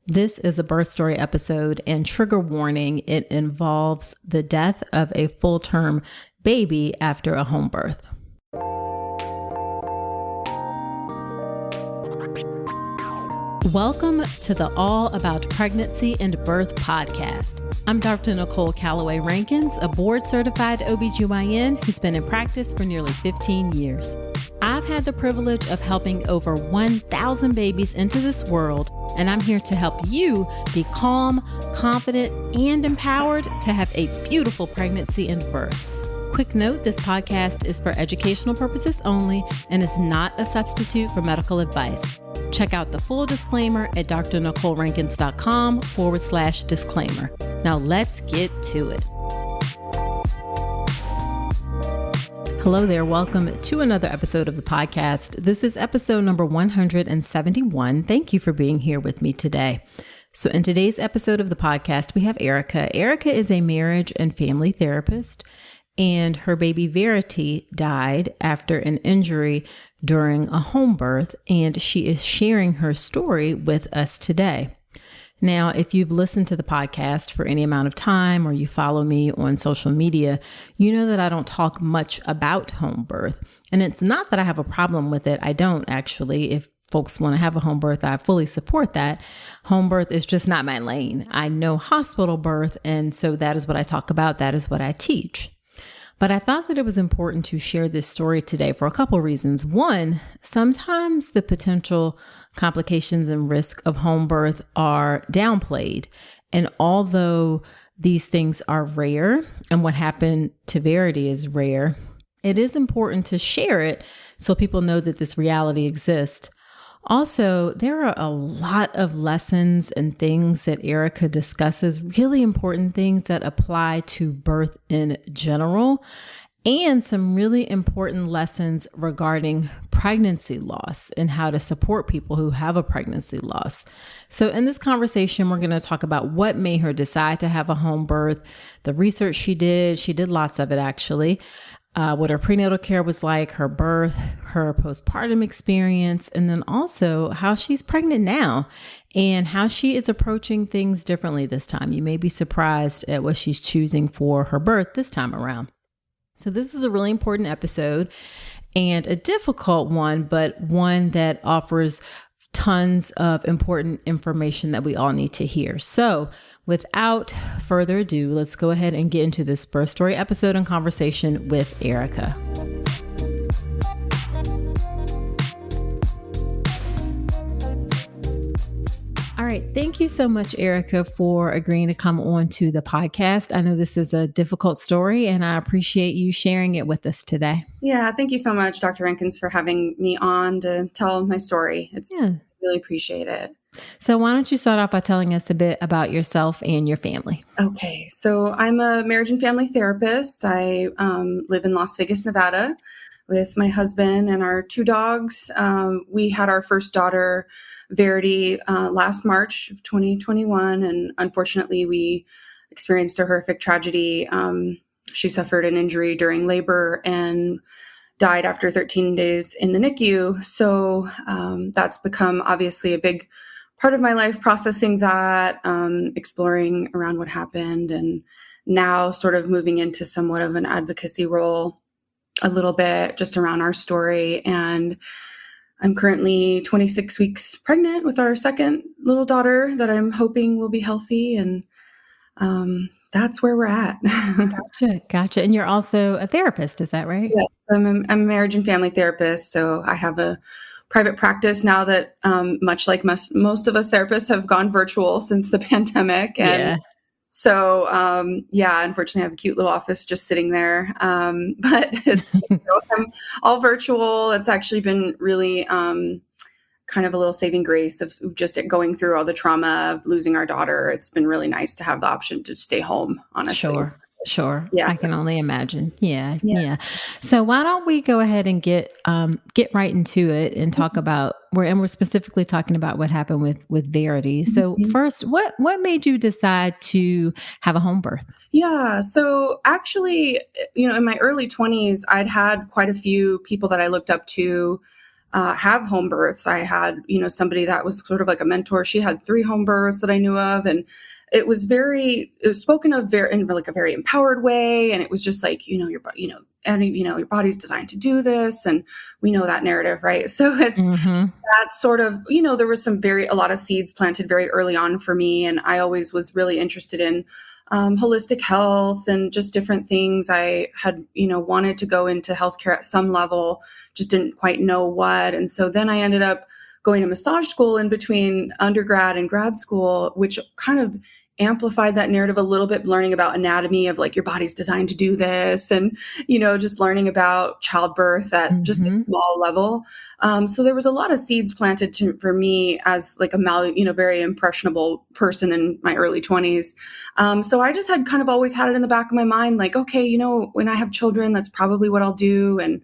This is a birth story episode, and trigger warning, it involves the death of a full-term baby after a home birth. Welcome to the All About Pregnancy and Birth podcast. I'm Dr. Nicole Calloway Rankins, a board-certified OBGYN who's been in practice for nearly 15 years. I've had the privilege of helping over 1,000 babies into this world, and I'm here to help you be calm, confident, and empowered to have a beautiful pregnancy and birth. Quick note, this podcast is for educational purposes only and is not a substitute for medical advice. Check out the full disclaimer at drnicolerankins.com/disclaimer. Now let's get to it. Hello there. Welcome to another episode of the podcast. This is episode number 171. Thank you for being here with me today. So in today's episode of the podcast, we have Erica. Erica is a marriage and family therapist, and her baby Verity died after an injury during a home birth, and she is sharing her story with us today. Now, if you've listened to the podcast for any amount of time or you follow me on social media, you know that I don't talk much about home birth. And it's not that I have a problem with it. I don't actually. If folks want to have a home birth, I fully support that. Home birth is just not my lane. I know hospital birth, and so that is what I talk about. That is what I teach. But I thought that it was important to share this story today for a couple of reasons. One, sometimes the potential complications and risk of home birth are downplayed. And although these things are rare, and what happened to Verity is rare, it is important to share it so people know that this reality exists. Also, there are a lot of lessons and things that Erica discusses, really important things that apply to birth in general, and some really important lessons regarding pregnancy loss and how to support people who have a pregnancy loss. So in this conversation, we're going to talk about what made her decide to have a home birth, the research she did lots of it actually, what her prenatal care was like, her birth, her postpartum experience, and then also how she's pregnant now and how she is approaching things differently this time. You may be surprised at what she's choosing for her birth this time around. So this is a really important episode and a difficult one, but one that offers tons of important information that we all need to hear. So without further ado, let's go ahead and get into this birth story episode and conversation with Erica. All right. Thank you so much, Erica, for agreeing to come on to the podcast. I know this is a difficult story, and I appreciate you sharing it with us today. Yeah. Thank you so much, Dr. Rankins, for having me on to tell my story. I really appreciate it. So why don't you start off by telling us a bit about yourself and your family? Okay. So I'm a marriage and family therapist. I live in Las Vegas, Nevada with my husband and our two dogs. We had our first daughter, Verity, last March of 2021. And unfortunately, we experienced a horrific tragedy. She suffered an injury during labor and died after 13 days in the NICU. So that's become obviously a big part of my life, processing that, exploring around what happened, and now sort of moving into somewhat of an advocacy role a little bit just around our story. And I'm currently 26 weeks pregnant with our second little daughter that I'm hoping will be healthy. And that's where we're at. Gotcha. And you're also a therapist, is that right? Yes, I'm a marriage and family therapist. So I have a private practice now that much like most of us therapists have gone virtual since the pandemic. And so, unfortunately I have a cute little office just sitting there. But it's I'm all virtual. It's actually been really kind of a little saving grace of just going through all the trauma of losing our daughter. It's been really nice to have the option to stay home, honestly. Sure. Yeah. I can only imagine. Yeah. So why don't we go ahead and get right into it and talk about we're specifically talking about what happened with Verity. So first, what made you decide to have a home birth? Yeah. So actually, in my early 20s, I'd had quite a few people that I looked up to have home births. I had, somebody that was sort of like a mentor. She had 3 home births that I knew of. And it was spoken of in like a very empowered way. And it was just like, your body's designed to do this. And we know that narrative, right? So it's that sort of, there was a lot of seeds planted very early on for me. And I always was really interested in holistic health and just different things. I had, wanted to go into healthcare at some level, just didn't quite know what. And so then I ended up going to massage school in between undergrad and grad school, which kind of amplified that narrative a little bit, learning about anatomy of like your body's designed to do this, and just learning about childbirth at just a small level. So there was a lot of seeds planted for me as like a very impressionable person in my early 20s. So I just had kind of always had it in the back of my mind, like, okay, when I have children, that's probably what I'll do. And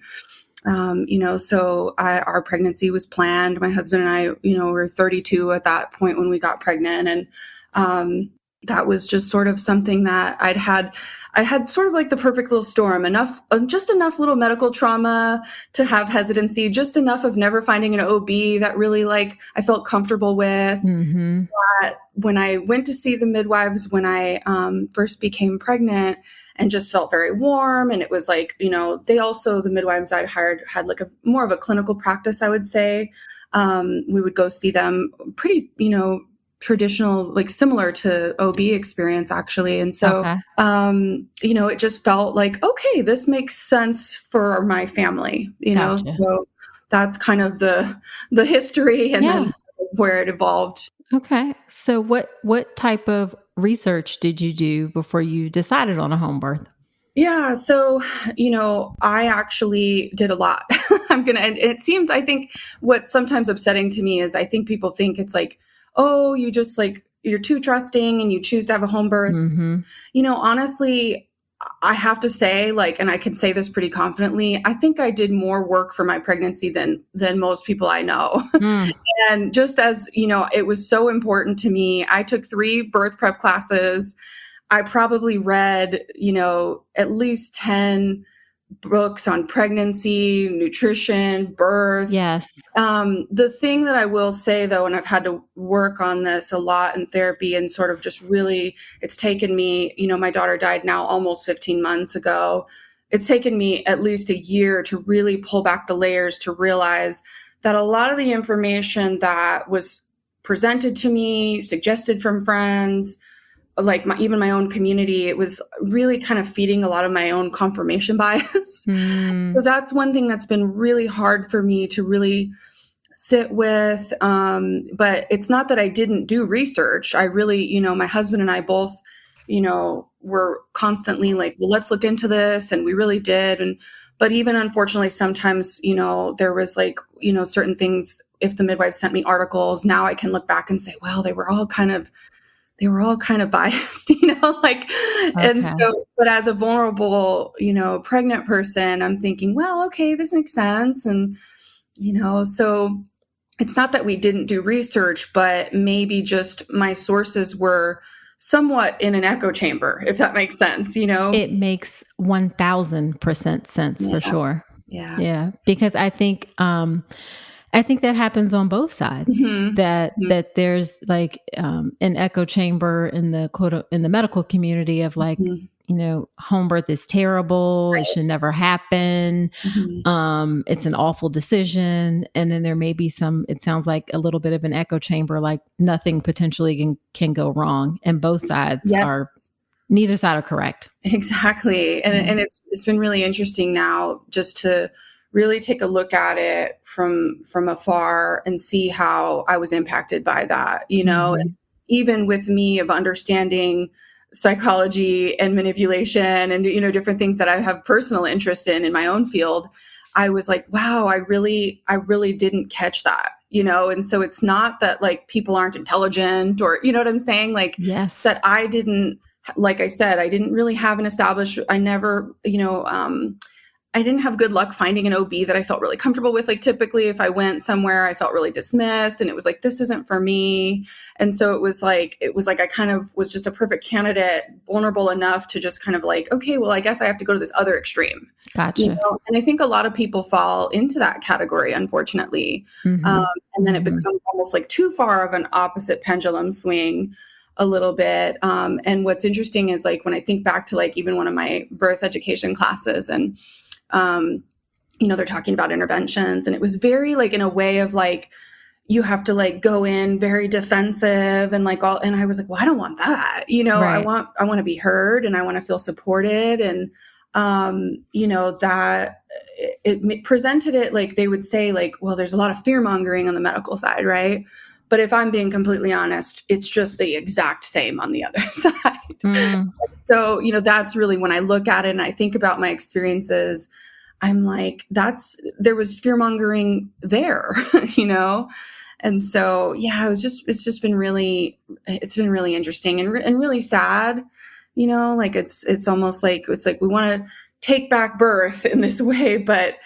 so our pregnancy was planned. My husband and I, were 32 at that point when we got pregnant. And that was just sort of something that I had sort of like the perfect little storm, just enough little medical trauma to have hesitancy, just enough of never finding an OB that really like I felt comfortable with. That when I went to see the midwives, when I first became pregnant, and just felt very warm. And it was like, the midwives I'd hired had like more of a clinical practice, I would say. We would go see them pretty, traditional, like similar to OB experience actually. And so, it just felt like, okay, this makes sense for my family, Gotcha. so that's kind of the history and then where it evolved. Okay. So what type of research did you do before you decided on a home birth? Yeah. So, I actually did a lot. And it seems, I think what's sometimes upsetting to me is I think people think it's like, oh, you just like, you're too trusting and you choose to have a home birth. Honestly, I have to say, like, and I can say this pretty confidently, I think I did more work for my pregnancy than most people I know. And just as, it was so important to me, I took 3 birth prep classes. I probably read, at least 10 books on pregnancy, nutrition, birth. Yes. The thing that I will say though, and I've had to work on this a lot in therapy and sort of just really, it's taken me, my daughter died now almost 15 months ago. It's taken me at least a year to really pull back the layers to realize that a lot of the information that was presented to me, suggested from friends, like even my own community, it was really kind of feeding a lot of my own confirmation bias. So that's one thing that's been really hard for me to really sit with. But it's not that I didn't do research. I really, my husband and I both, were constantly like, well, let's look into this. And we really did. But even unfortunately, sometimes, there was like, certain things, if the midwife sent me articles, now I can look back and say, well, they were all kind of biased, like, and so, but as a vulnerable, pregnant person, I'm thinking, well, okay, this makes sense. And, so it's not that we didn't do research, but maybe just my sources were somewhat in an echo chamber, if that makes sense, It makes 1000% sense for sure. Yeah. Because I think that happens on both sides. That there's like an echo chamber in the medical community of like, home birth is terrible. Right. It should never happen. It's an awful decision. And then there may be it sounds like a little bit of an echo chamber, like nothing potentially can go wrong. And both sides neither side are correct. Exactly. And it's been really interesting now just to really take a look at it from afar and see how I was impacted by that, and even with me of understanding psychology and manipulation and, different things that I have personal interest in my own field, I was like, wow, I really didn't catch that, and so it's not that like people aren't intelligent or, you know what I'm saying? Like, yes, that I didn't, like I said, I didn't really have an established, I never, I didn't have good luck finding an OB that I felt really comfortable with. Like typically if I went somewhere, I felt really dismissed and it was like, this isn't for me. And so it was like I kind of was just a perfect candidate, vulnerable enough to just kind of like, okay, well, I guess I have to go to this other extreme. Gotcha. And I think a lot of people fall into that category, unfortunately. Mm-hmm. And then it Mm-hmm. becomes almost like too far of an opposite pendulum swing a little bit. And what's interesting is like when I think back to like even one of my birth education classes and they're talking about interventions and it was very like in a way of like, you have to like go in very defensive and like all, and I was like, well, I don't want that. Right. I want to be heard and I want to feel supported. And, that it presented it like they would say like, well, there's a lot of fear mongering on the medical side. Right. But if I'm being completely honest, it's just the exact same on the other side. Mm. So, that's really when I look at it and I think about my experiences, I'm like, there was fear mongering there, And so, yeah, it's been really interesting and really sad, like it's almost like, we want to take back birth in this way, but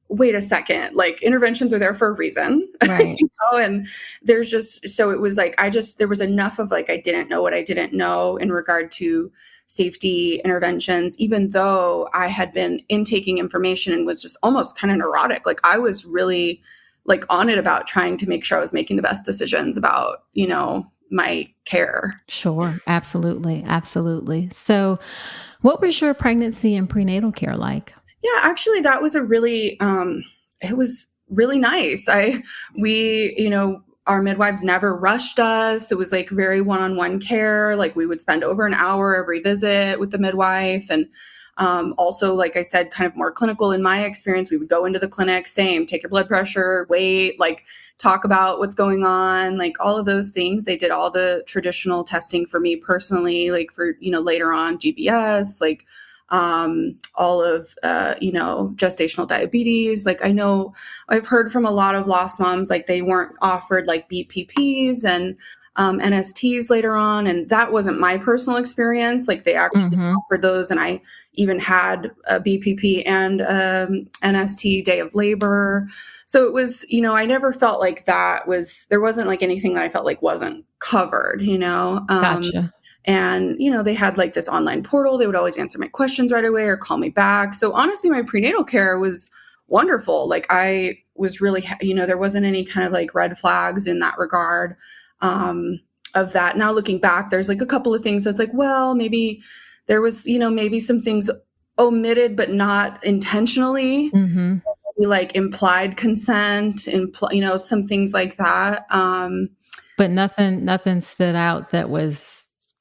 wait a second, like interventions are there for a reason, Right. and there's just, so it was like, there was enough of like, I didn't know what I didn't know in regard to safety interventions, even though I had been intaking information and was just almost kind of neurotic. Like I was really like on it about trying to make sure I was making the best decisions about, my care. Sure. Absolutely. Absolutely. So what was your pregnancy and prenatal care like? Yeah, actually that was it was really nice. Our midwives never rushed us. It was like very one-on-one care. Like we would spend over an hour every visit with the midwife. And also, like I said, kind of more clinical in my experience, we would go into the clinic, take your blood pressure, wait, like talk about what's going on, like all of those things. They did all the traditional testing for me personally, like for, later on GBS, like all of, gestational diabetes. Like I know I've heard from a lot of lost moms, like they weren't offered like BPPs and NSTs later on. And that wasn't my personal experience. Like they actually offered those. And I even had a BPP and NST day of labor. So it was, I never felt like there wasn't like anything that I felt like wasn't covered, Gotcha. And, they had like this online portal. They would always answer my questions right away or call me back. So honestly, my prenatal care was wonderful. Like I was really, there wasn't any kind of like red flags in that regard of that. Now looking back, there's like a couple of things that's like, well, maybe there was, maybe some things omitted, but not intentionally. Mm-hmm. Like implied consent, some things like that. But nothing stood out that was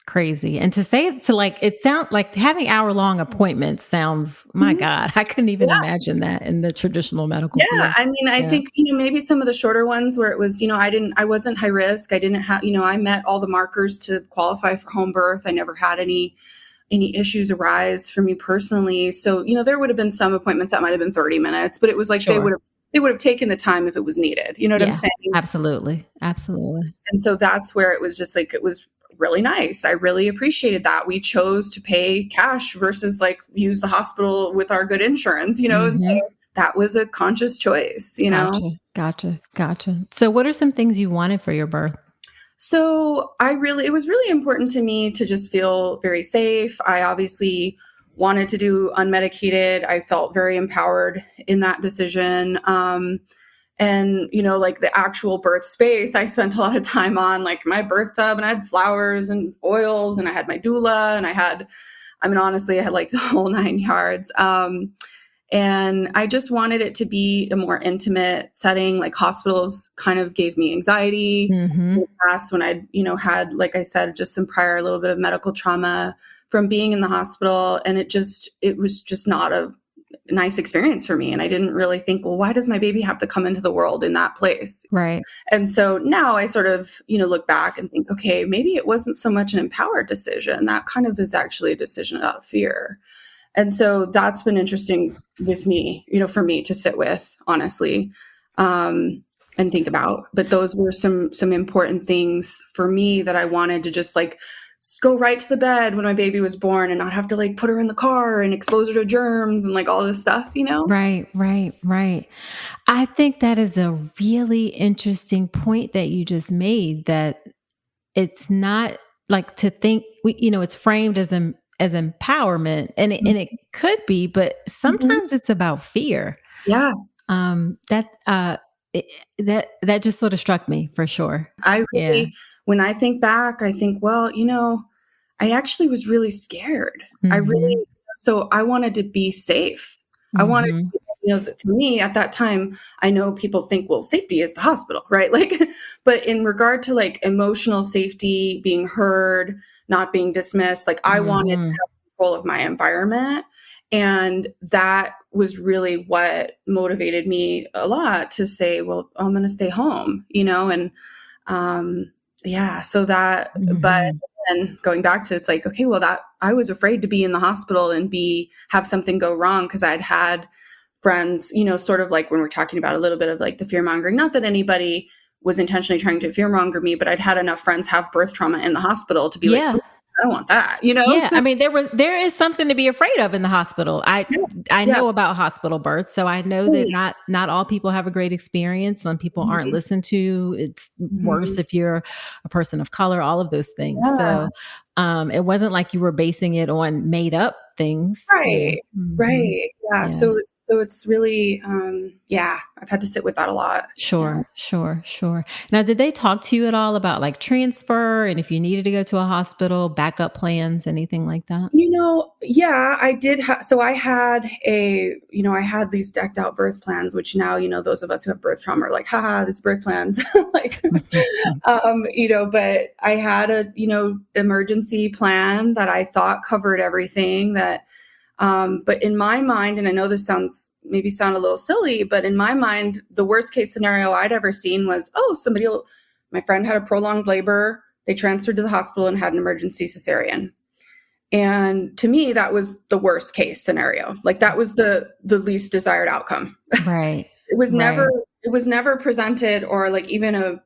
crazy. And it sound like having hour-long appointments sounds, my God, I couldn't even imagine that in the traditional medical Yeah. field. I mean, I think, maybe some of the shorter ones where it was, I wasn't high risk. I didn't have, I met all the markers to qualify for home birth. I never had any issues arise for me personally. So, there would have been some appointments that might've been 30 minutes, but it was like, Sure. they would have taken the time if it was needed. You know what I'm saying? Absolutely. Absolutely. And so that's where it was just like, it was really nice. I really appreciated that. We chose to pay cash versus like use the hospital with our good insurance, and so that was a conscious choice, Gotcha. So what are some things you wanted for your birth? So it was really important to me to just feel very safe. I obviously wanted to do unmedicated. I felt very empowered in that decision. And, like the actual birth space, I spent a lot of time on like my birth tub and I had flowers and oils and I had my doula and honestly, I had like the whole 9 yards. And I just wanted it to be a more intimate setting. Like hospitals kind of gave me anxiety in the past when I'd, had, like I said, just some prior, a little bit of medical trauma from being in the hospital. And it was just not a nice experience for me. And I didn't really think, well, why does my baby have to come into the world in that place? Right. And so now I sort of, look back and think, okay, maybe it wasn't so much an empowered decision. That kind of is actually a decision out of fear. And so that's been interesting with me, for me to sit with, honestly, and think about. But those were some important things for me that I wanted to just like go right to the bed when my baby was born and not have to like put her in the car and expose her to germs and like all this stuff, you know? Right, right, right. I think that is a really interesting point that you just made, that it's not like to think it's framed as empowerment, and it could be, but Mhm. sometimes it's about fear. Yeah. That it, that just sort of struck me for sure. I Yeah. really, when I think back, I think, well, I actually was really scared. I Mhm. really, so I wanted to be safe. I wanted, Mhm. for me at that time, I know people think, well, safety is the hospital, right? Like, but in regard to like emotional safety, being heard, not being dismissed, like I wanted to Mhm. have control of my environment. And that was really what motivated me a lot to say, well, I'm going to stay home, and um, yeah, so but Mhm. then going back to, it's like, okay, well, that I was afraid to be in the hospital and have something go wrong because I'd had friends, sort of like when we're talking about a little bit of like the fear mongering, not that anybody was intentionally trying to fear monger me, but I'd had enough friends have birth trauma in the hospital to be like, Yeah. "Oh, I don't want that, Yeah, So I mean, there is something to be afraid of in the hospital. yeah, I yeah, know about hospital births, so I know that right. not all people have a great experience. Some people aren't Mhm, listened to. It's worse mhm. if you're a person of color, all of those things. Yeah. So, it wasn't like you were basing it on made up things. Yeah. Right. Mhm. Right. Yeah. Yeah. So it's really, yeah, I've had to sit with that a lot. Yeah. Sure, sure, sure. Now, did they talk to you at all about like transfer, and if you needed to go to a hospital, backup plans, anything like that? Yeah, I did so I had these decked out birth plans, which now, those of us who have birth trauma are like, haha, these birth plans. Like, but I had a, emergency plan that I thought covered everything but in my mind, and I know this sound a little silly, but in my mind, the worst case scenario I'd ever seen was, oh, my friend had a prolonged labor. They transferred to the hospital and had an emergency cesarean. And to me, that was the worst case scenario. Like that was the least desired outcome. Right, It was never right. it was never presented or like even a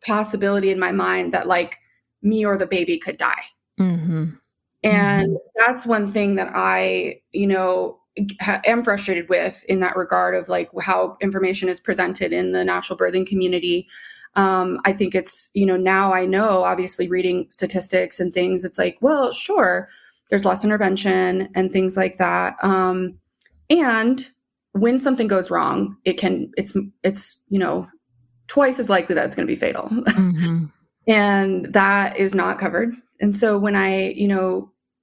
possibility in my mind that like me or the baby could die. Mhm. And Mhm. that's one thing that I, am frustrated with in that regard of like how information is presented in the natural birthing community. I think it's, now I know, obviously reading statistics and things, it's like, well, sure, there's less intervention and things like that. And when something goes wrong, it's, twice as likely that it's going to be fatal. Mhm. And that is not covered. And so when I,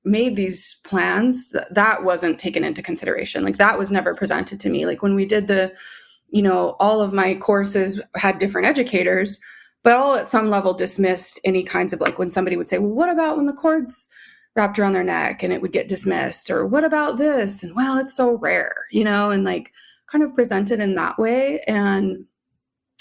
made these plans, that wasn't taken into consideration. Like that was never presented to me. Like when we did all of my courses had different educators, but all at some level dismissed any kinds of like when somebody would say, well, what about when the cord's wrapped around their neck, and it would get dismissed, or what about this? And well, it's so rare, and like kind of presented in that way. And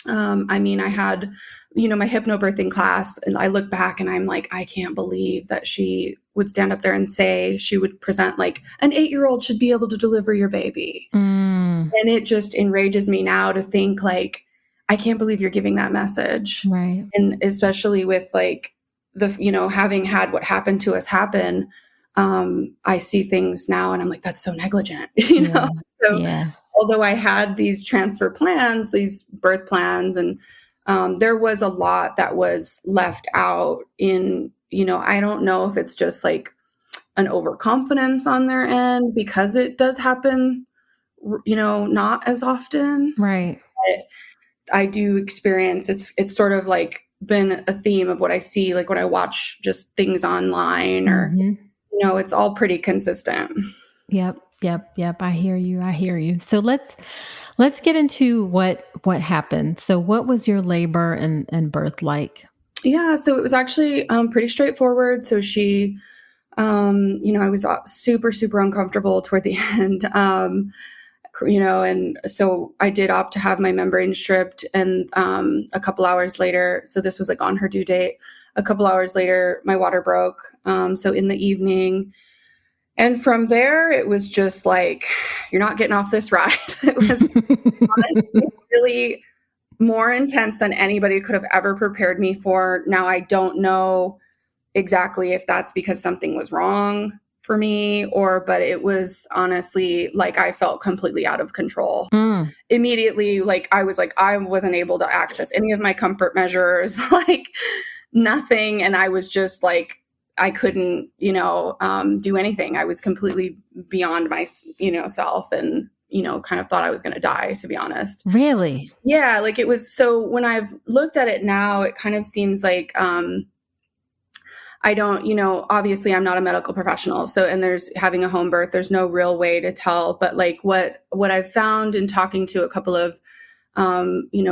I mean, I had, my hypnobirthing class, and I look back and I'm like, I can't believe that she would stand up there and say, she would present like an 8-year-old should be able to deliver your baby. Mm. And it just enrages me now to think like, I can't believe you're giving that message. Right. And especially with like having had what happened to us happen, I see things now and I'm like, that's so negligent, Yeah. So Yeah. although I had these transfer plans, these birth plans, and there was a lot that was left out I don't know if it's just like an overconfidence on their end because it does happen, not as often. Right. But I do experience it's sort of like been a theme of what I see, like when I watch just things online or, Mhm. it's all pretty consistent. Yep. Yep. Yep. I hear you. I hear you. So let's get into what happened. So what was your labor and birth like? Yeah, so it was actually pretty straightforward. So I was super, super uncomfortable toward the end. And so I did opt to have my membrane stripped. And a couple hours later, so this was like on her due date, a couple hours later, my water broke. So in the evening, and from there, it was just like, you're not getting off this ride. It was honestly really more intense than anybody could have ever prepared me for. Now, I don't know exactly if that's because something was wrong for me but it was honestly like I felt completely out of control. Mm. Immediately, like I wasn't able to access any of my comfort measures, like nothing. And I was just like, I couldn't, do anything. I was completely beyond my, self and, kind of thought I was going to die, to be honest. Really? Yeah. Like it was. So when I've looked at it now, it kind of seems like, I don't, obviously I'm not a medical professional. So, and there's having a home birth, there's no real way to tell, but like what I've found in talking to a couple of,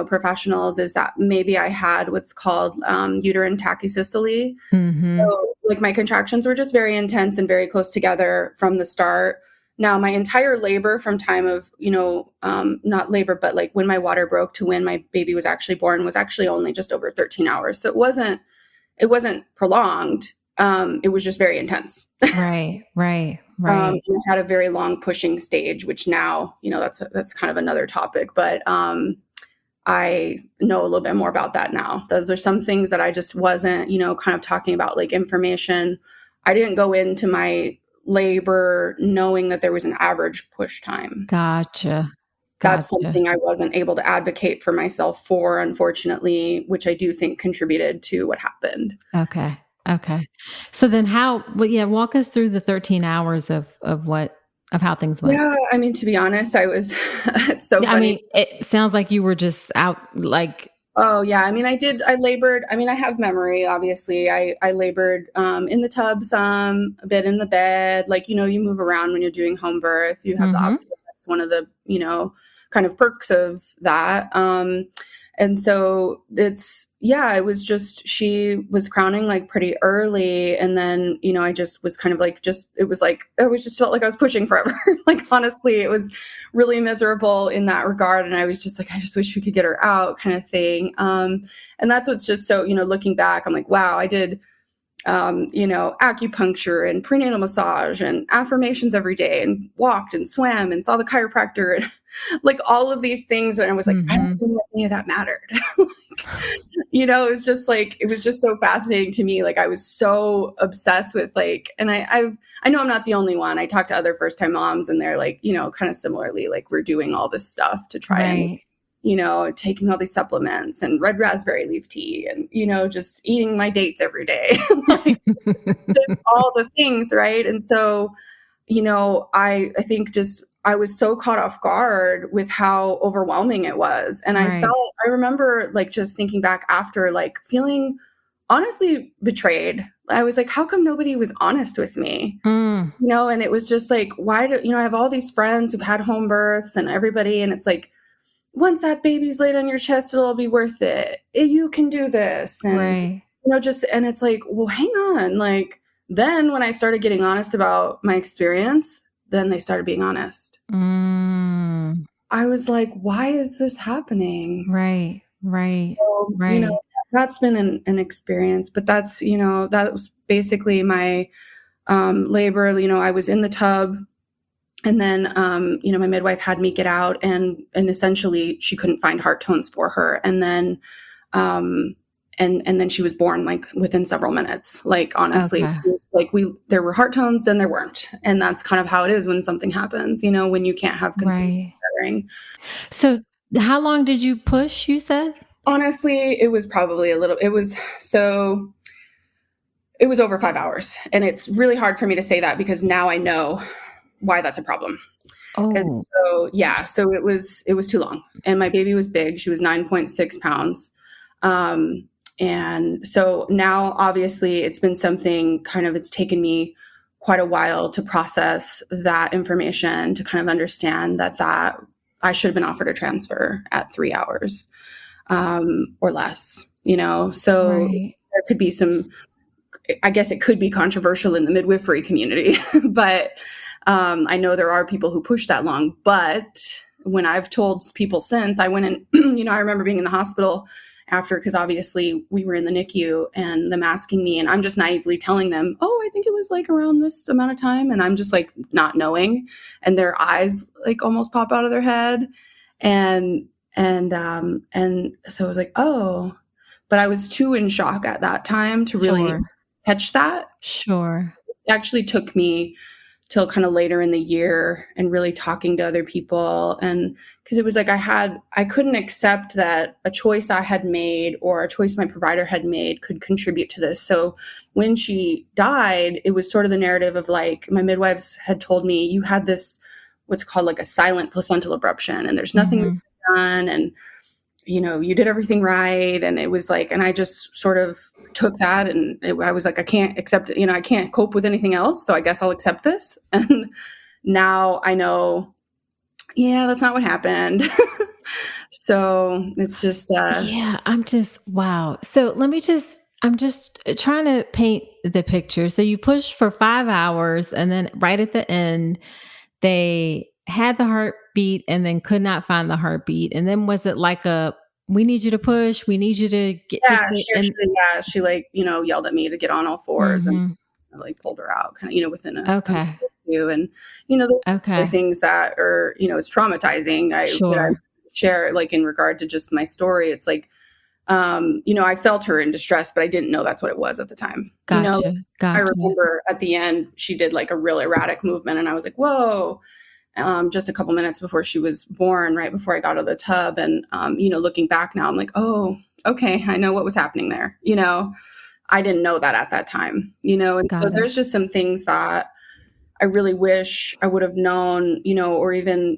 professionals is that maybe I had what's called, uterine tachycystole. Mm-hmm. So like my contractions were just very intense and very close together from the start. Now my entire labor from time of, not labor, but like when my water broke to when my baby was actually born was actually only just over 13 hours. So it wasn't prolonged. It was just very intense. Right. And I had a very long pushing stage, which now, that's kind of another topic, but, I know a little bit more about that now. Those are some things that I just wasn't, kind of talking about, like information. I didn't go into my labor knowing that there was an average push time. Gotcha. That's something I wasn't able to advocate for myself for, unfortunately, which I do think contributed to what happened. Okay. So then walk us through the 13 hours of how things went. Yeah, I mean, to be honest, I was it's so I funny. mean, it sounds like you were just out like. Oh yeah, I mean, I labored. I mean, I have memory, obviously. I labored in the tub some, a bit in the bed. Like, you move around when you're doing home birth. You have the Mm-hmm. option. That's one of the, kind of perks of that. And so it was just, she was crowning like pretty early. And then, I just was kind of like, just felt like I was pushing forever. Like, honestly, it was really miserable in that regard. And I was just like, I just wish we could get her out kind of thing. And that's what's just so, looking back, I'm like, wow, I did, acupuncture and prenatal massage and affirmations every day and walked and swam and saw the chiropractor and like all of these things. And I was like, I don't Mm-hmm. think that any of that mattered. It was just like, it was just so fascinating to me. Like I was so obsessed with like, and I know I'm not the only one. I talked to other first time moms and they're like, kind of similarly, like we're doing all this stuff to try and taking all these supplements and red raspberry leaf tea and, just eating my dates every day, like all the things. Right. And so, I think just, I was so caught off guard with how overwhelming it was. And Right. I remember like just thinking back after, like feeling honestly betrayed. I was like, how come nobody was honest with me? Mm. And it was just like, why do, I have all these friends who've had home births and everybody. And it's like, once that baby's laid on your chest, it'll be worth it. You can do this. And, Right. and it's like, well, hang on. Like, then when I started getting honest about my experience, then they started being honest. Mm. I was like, why is this happening? Right. So, that's been an experience, but that's, that was basically my labor. I was in the tub. And then, my midwife had me get out and essentially she couldn't find heart tones for her. And then, and then she was born like within several minutes. Like, honestly, Okay. it was like there were heart tones, then there weren't. And that's kind of how it is when something happens, when you can't have consistent gathering. So how long did you push, you said? Honestly, it was probably it was over 5 hours. And it's really hard for me to say that because now I know why that's a problem. And Oh. so, yeah, so it was too long. And my baby was big. She was 9.6 pounds. And so now obviously it's been something it's taken me quite a while to process that information, to kind of understand that I should have been offered a transfer at 3 hours, or less, so Right. there could be I guess it could be controversial in the midwifery community, but I know there are people who push that long. But when I've told people since, I went in, I remember being in the hospital after, because obviously we were in the NICU and them asking me, and I'm just naively telling them, oh, I think it was like around this amount of time. And I'm just like not knowing. And their eyes like almost pop out of their head. And so I was like, oh, but I was too in shock at that time to really catch that. Sure. It actually took me till kind of later in the year and really talking to other people. And because it was like I couldn't accept that a choice I had made or a choice my provider had made could contribute to this. So when she died, it was sort of the narrative of like, my midwives had told me, you had this, what's called like a silent placental abruption, and there's nothing done. And you did everything right. And it was like, and I just sort of took that, and I was like, I can't accept it. I can't cope with anything else. So I guess I'll accept this. And now I know, yeah, that's not what happened. So it's just, Yeah, wow. So I'm just trying to paint the picture. So you pushed for 5 hours, and then right at the end, they had the heartbeat and then could not find the heartbeat. And then was it like we need you to push, we need you to get this, yeah, she like, yelled at me to get on all fours, and Mhm. I like pulled her out kind of, within a minute Okay. or two. And, those are Okay. things that are, it's traumatizing. That I Sure. share, like in regard to just my story. It's like, I felt her in distress, but I didn't know that's what it was at the time. Gotcha. I Gotcha. remember at the end, she did like a real erratic movement, and I was like, whoa, just a couple minutes before she was born, right before I got out of the tub. And, looking back now, I'm like, oh, okay, I know what was happening there. I didn't know that at that time, and so Got it. there's just some things that I really wish I would have known, or even,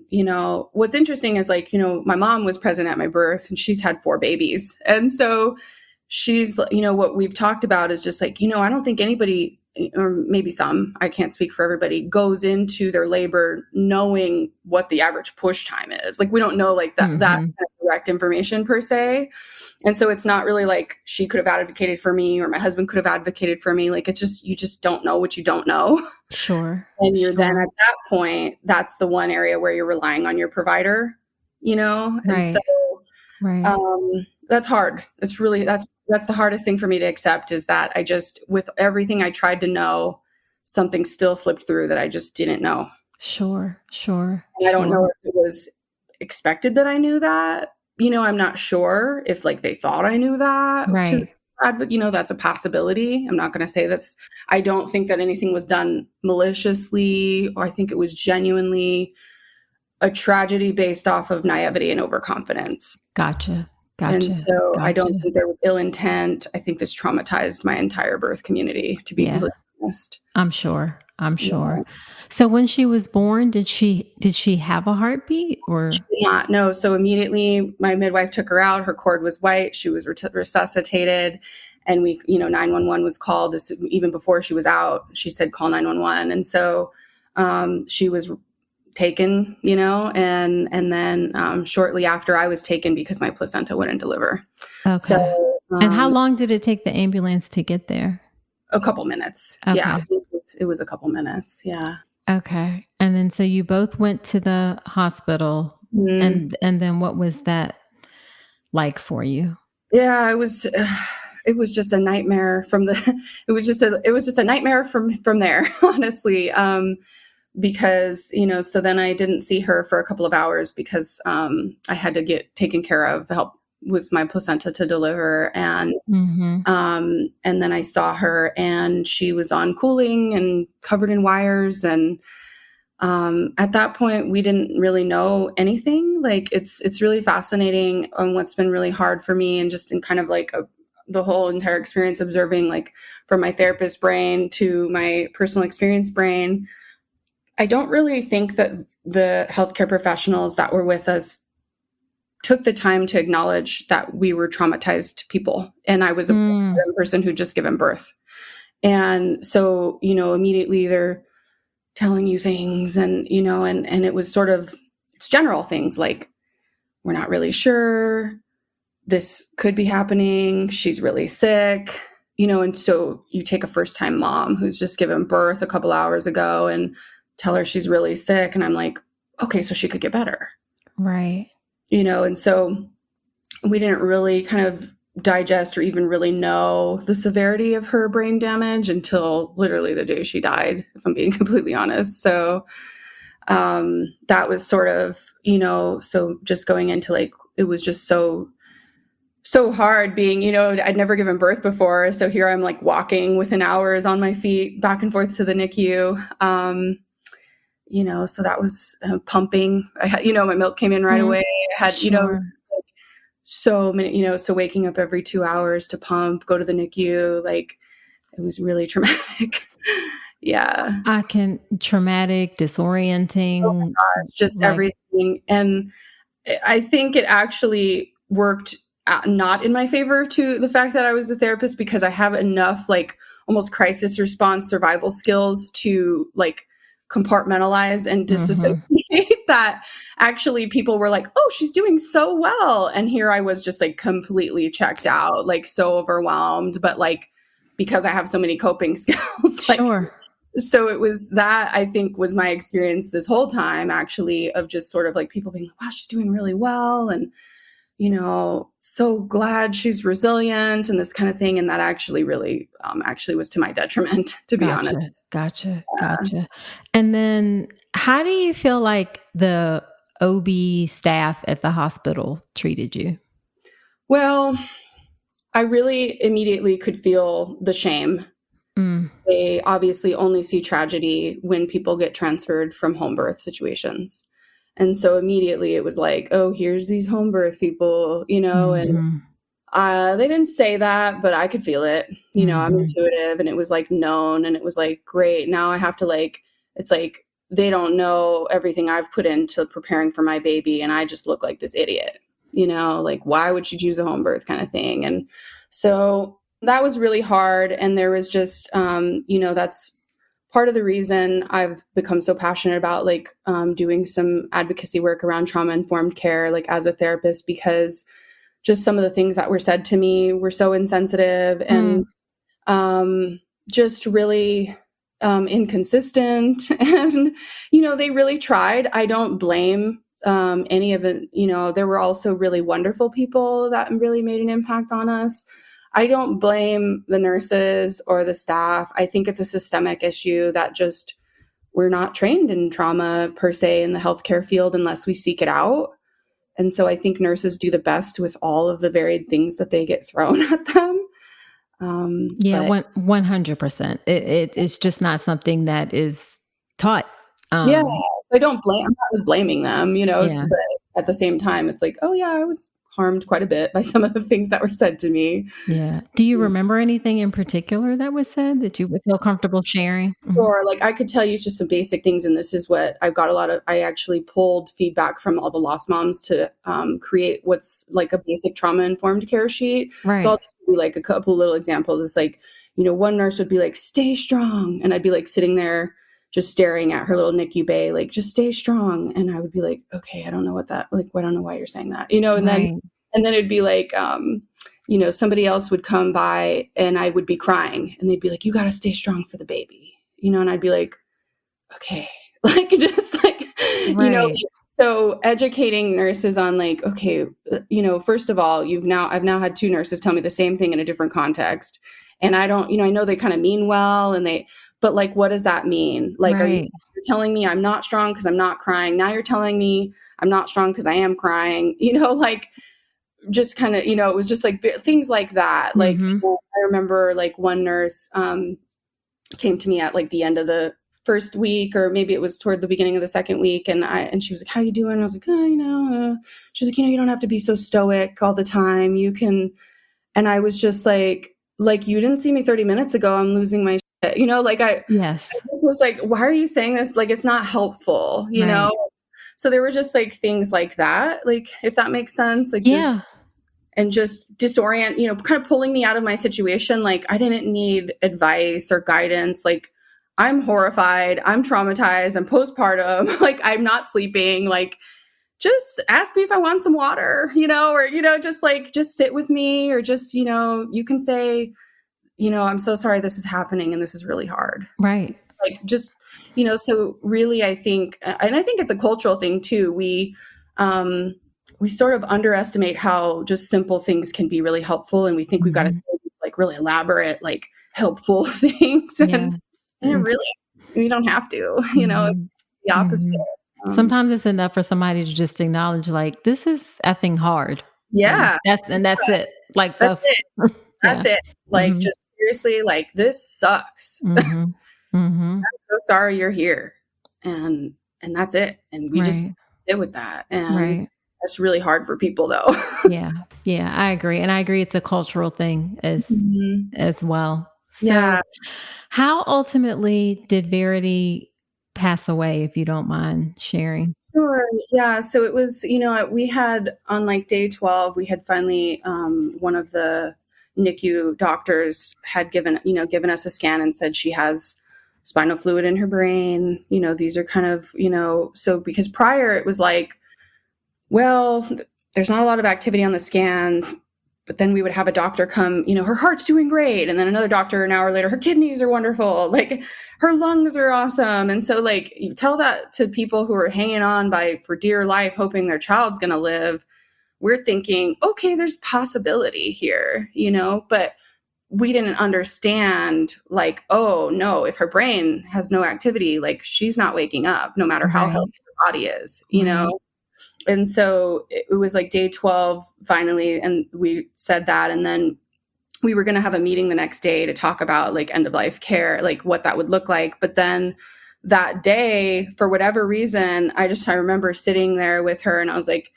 what's interesting is like, my mom was present at my birth, and she's had 4 babies. And so she's, what we've talked about is just like, I don't think anybody, or maybe some, I can't speak for everybody, goes into their labor knowing what the average push time is. Like, we don't know like that kind Mhm. of direct information per se. And so it's not really like she could have advocated for me or my husband could have advocated for me. Like, it's just, you just don't know what you don't know. Sure. And you're then Sure. at that point, that's the one area where you're relying on your provider, And so, Right. Right. that's hard. It's really, that's the hardest thing for me to accept, is that I just, with everything I tried to know, something still slipped through that I just didn't know. Sure. Sure. And I don't know Sure. if it was expected that I knew that. I'm not sure if like they thought I knew that to Right. that's a possibility. I'm not going to say I don't think that anything was done maliciously, or I think it was genuinely a tragedy based off of naivety and overconfidence. Gotcha. And Gotcha. so I don't Gotcha. think there was ill intent. I think this traumatized my entire birth community, to be Yeah. completely honest. I'm sure. I'm Yeah. sure. So when she was born, did she have a heartbeat She or did not. No. So immediately my midwife took her out. Her cord was white. She was resuscitated. And 911 was called even before she was out. She said, call 911. And so she was taken, and then shortly after I was taken because my placenta wouldn't deliver. So okay. And how long did it take the ambulance to get there? a couple minutes. Yeah, Okay. it was a couple minutes. Yeah. Okay. And then so you both went to the hospital, Mm. and then what was that like for you? Yeah, it was just a nightmare from the it was just a nightmare from there, honestly. Because, so then I didn't see her for a couple of hours because I had to get taken care of, help with my placenta to deliver. Mhm. And then I saw her, and she was on cooling and covered in wires. And at that point, we didn't really know anything. Like, it's really fascinating. What's been really hard for me, and just in kind of like the whole entire experience, observing like from my therapist brain to my personal experience brain. I don't really think that the healthcare professionals that were with us took the time to acknowledge that we were traumatized people, and I was a Mm. person who'd just given birth. And so, immediately they're telling you things, and, and it was sort of, it's general things like, we're not really sure, this could be happening, she's really sick, and so you take a first time mom who's just given birth a couple hours ago and tell her she's really sick. And I'm like, okay, so she could get better, Right. and so we didn't really kind of digest or even really know the severity of her brain damage until literally the day she died, if I'm being completely honest. So that was sort of, so just going into like, it was just so so hard being, I'd never given birth before. So here I'm like walking within hours on my feet back and forth to the NICU. So that was pumping. I had, my milk came in right away. I had, Sure. so many, so waking up every 2 hours to pump, go to the NICU, like it was really traumatic. Yeah. Traumatic, Oh my disorienting, gosh, just like, everything. And I think it actually worked not in my favor to the fact that I was a therapist, because I have enough like almost crisis response survival skills to like compartmentalize and disassociate that actually people were like, oh, she's doing so well. And here I was just like completely checked out, like so overwhelmed, but like because I have so many coping skills, like sure. so it was that, I think, was my experience this whole time, actually, of just sort of like people being like, wow, she's doing really well. And, so glad she's resilient and this kind of thing. And that actually really actually was to my detriment, to be Gotcha, honest. gotcha, Yeah. gotcha. And then how do you feel like the OB staff at the hospital treated you? Well, I really immediately could feel the shame. Mm, They obviously only see tragedy when people get transferred from home birth situations. And so immediately it was like, oh, here's these home birth people, and mhm, they didn't say that, but I could feel it. I'm mhm. intuitive, and it was like known, and it was like, great. Now I have to like, it's like they don't know everything I've put into preparing for my baby, and I just look like this idiot, like why would she choose a home birth kind of thing. And so that was really hard. And there was just, that's part of the reason I've become so passionate about like doing some advocacy work around trauma informed care, like as a therapist, because just some of the things that were said to me were so insensitive and Mm, um, just really inconsistent. And, they really tried. I don't blame any of it. There were also really wonderful people that really made an impact on us. I don't blame the nurses or the staff. I think it's a systemic issue that just we're not trained in trauma per se in the healthcare field unless we seek it out. And so I think nurses do the best with all of the varied things that they get thrown at them. yeah, But 100%. It's just not something that is taught. yeah, Um, so I'm not blaming them, yeah. but at the same time, it's like, oh yeah, I was harmed quite a bit by some of the things that were said to me. Yeah. Do you remember anything in particular that was said that you would feel comfortable sharing? Mhm. Or like I could tell you just some basic things, and this is what I've got a lot of. I actually pulled feedback from all the lost moms to create what's like a basic trauma informed care sheet. So I'll Right. just do like a couple little examples. It's like, one nurse would be like, "Stay strong," and I'd be like sitting there just staring at her little NICU bay, like, "Just stay strong," and I would be like, "Okay, I don't know what that like. I don't know why you're saying that," Right. and then it'd be like, somebody else would come by and I would be crying, and they'd be like, "You got to stay strong for the baby." And I'd be like, okay, like just like, Right. so educating nurses on like, okay, first of all, I've now had two nurses tell me the same thing in a different context. And I don't, I know they kind of mean well but like, what does that mean? Like, Right. you're telling me I'm not strong because I'm not crying. Now you're telling me I'm not strong because I am crying, like just kind of, it was just like things like that. Like, Mhm. I remember like one nurse, came to me at like the end of the first week, or maybe it was toward the beginning of the second week, and she was like, how you doing? I was like, oh, she's like, you don't have to be so stoic all the time, you can. And I was just like you didn't see me 30 minutes ago, I'm losing my shit, like I Yes. just was like, why are you saying this? Like, it's not helpful, Right. so there were just like things like that, like, if that makes sense, like just Yeah. and just disorient, kind of pulling me out of my situation. Like, I didn't need advice or guidance. Like, I'm horrified, I'm traumatized, I'm postpartum, like I'm not sleeping. Like, just ask me if I want some water, or, just like, just sit with me, or just, you can say, I'm so sorry this is happening and this is really hard. Right. Like, just, so really, I think, and I think it's a cultural thing too. Um, we sort of underestimate how just simple things can be really helpful. And we think we've got to Mhm. say like really elaborate, like helpful things. Yeah. And it And really, we don't have to, it's mhm. the opposite. Mhm. Um, Sometimes it's enough for somebody to just acknowledge, like, "This is effing hard." Yeah. That's it. Like, That's that's it. yeah. That's it. Like, Mhm. just seriously, like, this sucks. Mhm. Mhm. So sorry you're here. And that's it. And we just Right. sit with that. And Right. that's really hard for people though. Yeah. Yeah, I agree, and I agree it's a cultural thing Mhm. as well. So, Yeah. how ultimately did Verity pass away, if you don't mind sharing? Sure. Yeah. So it was, we had on like day 12, we had finally, one of the NICU doctors had given us a scan and said she has spinal fluid in her brain. These are kind of, so because prior it was like, well, there's not a lot of activity on the scans, but then we would have a doctor come, her heart's doing great. And then another doctor an hour later, her kidneys are wonderful. Like her lungs are awesome. And so like you tell that to people who are hanging on for dear life, hoping their child's going to live. We're thinking, okay, there's possibility here, but we didn't understand like, oh no, if her brain has no activity, like she's not waking up no matter how Right. healthy her body is, Right. and so it was like day 12 finally, and we said that, and then we were going to have a meeting the next day to talk about like end of life care, like what that would look like. But then that day, for whatever reason, I remember sitting there with her and I was like,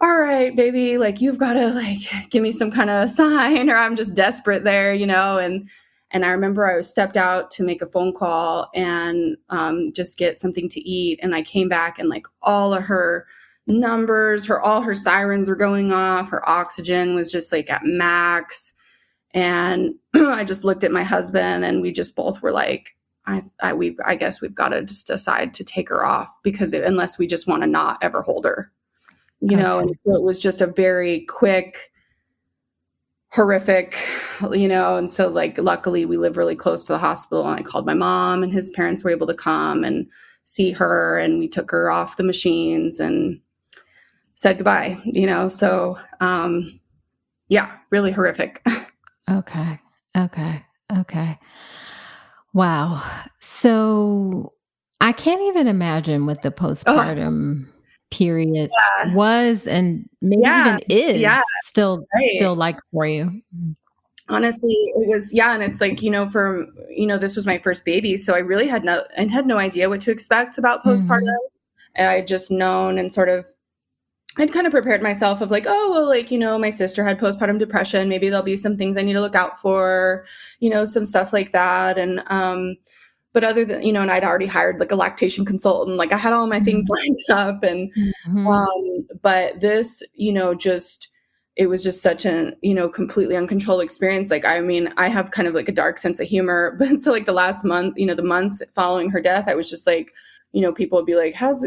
all right, baby, like you've got to like give me some kind of sign or I'm just desperate there, and I remember I stepped out to make a phone call and just get something to eat. And I came back and like all of her numbers, all her sirens were going off. Her oxygen was just like at max. And I just looked at my husband and we just both were like, I guess we've got to just decide to take her off because unless we just want to not ever hold her, Okay. and so it was just a very quick, horrific, and so like luckily we live really close to the hospital and I called my mom and his parents were able to come and see her and we took her off the machines and said goodbye, so yeah, really horrific. Okay. Okay. Okay. Wow. So, I can't even imagine what the Oh, postpartum period yeah. was and maybe Yeah. even Yeah. is Right. still like for you. Honestly, it was, yeah. And it's like, this was my first baby. So I had no idea what to expect about postpartum. Mhm. And I had just known and sort of I'd kind of prepared myself of like, oh, well, like, my sister had postpartum depression. Maybe there'll be some things I need to look out for, some stuff like that. And, but other than, and I'd already hired like a lactation consultant, like I had all my things Mhm. lined up. And, Mhm. but this, it was just such an, completely uncontrolled experience. Like, I mean, I have kind of like a dark sense of humor, but so like the last month, the months following her death, I was just like, people would be like, how's,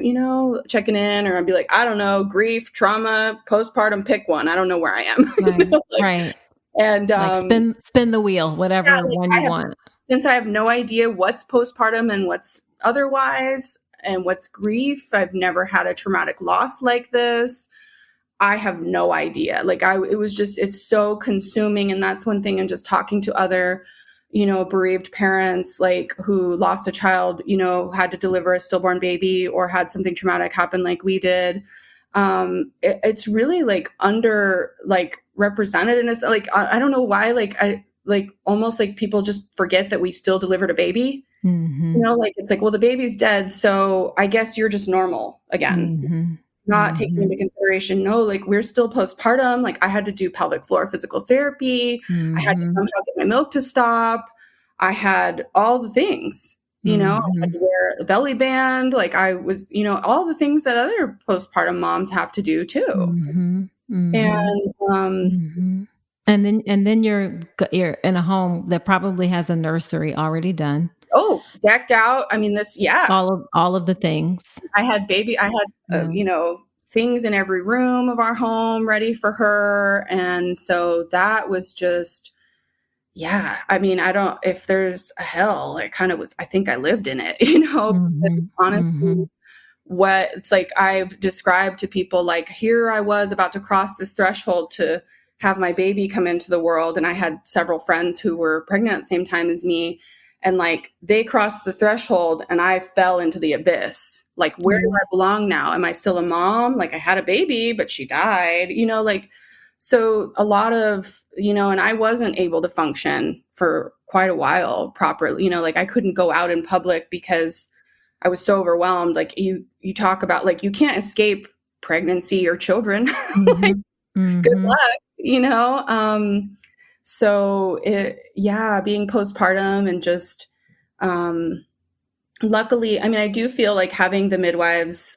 checking in, or I'd be like, I don't know, grief, trauma, postpartum, pick one. I don't know where I am. Right. Like, Right. and, Like spin the wheel, yeah, whatever like one you want. since I have no idea what's postpartum and what's otherwise and what's grief, I've never had a traumatic loss like this. I have no idea. Like it's so consuming. And that's one thing. And just talking to other, bereaved parents, like who lost a child, had to deliver a stillborn baby or had something traumatic happen like we did. It's really like under like represented in us. Like, I don't know why, like, like almost like people just forget that we still delivered a baby, Mhm. like, it's like, well, the baby's dead. So I guess you're just normal again, Mhm. not taking into Mhm. consideration, no, like we're still postpartum. Like I had to do pelvic floor physical therapy. I had to Mhm. somehow get my milk to stop. I had all the things, I had to Mhm. wear a belly band. Like I was, all the things that other postpartum moms have to do too. Mhm. Mhm. And, Mhm. And then you're in a home that probably has a nursery already done. oh, decked out. I mean, yeah, All of the things. I had, Yeah. things in every room of our home ready for her. And so that was just, yeah, I mean, I don't, if there's a hell, it kind of was, I think I lived in it, because Mhm. honestly, Mhm. what it's like I've described to people, like here I was about to cross this threshold to have my baby come into the world. And I had several friends who were pregnant at the same time as me. And like they crossed the threshold and I fell into the abyss. Like, where do Yeah. I belong now? Am I still a mom? Like I had a baby, but she died, like So a lot of, and I wasn't able to function for quite a while properly, like I couldn't go out in public because I was so overwhelmed. Like you talk about like, you can't escape pregnancy or children. Like, Mm-hmm. good Mm-hmm. luck. So being postpartum and just, luckily, I mean, I do feel like having the midwives,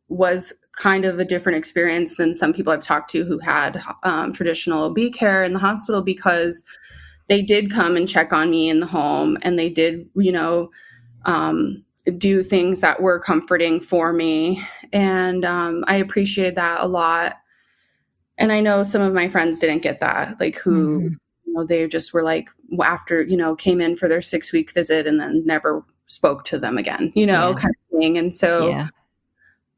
was kind of a different experience than some people I've talked to who had traditional OB care in the hospital, because they did come and check on me in the home, and they did, um, do things that were comforting for me. And I appreciated that a lot. And I know some of my friends didn't get that, like who, Mm-hmm. they just were like, after, came in for their 6-week visit and then never spoke to them again, Yeah. kind of thing. And so Yeah.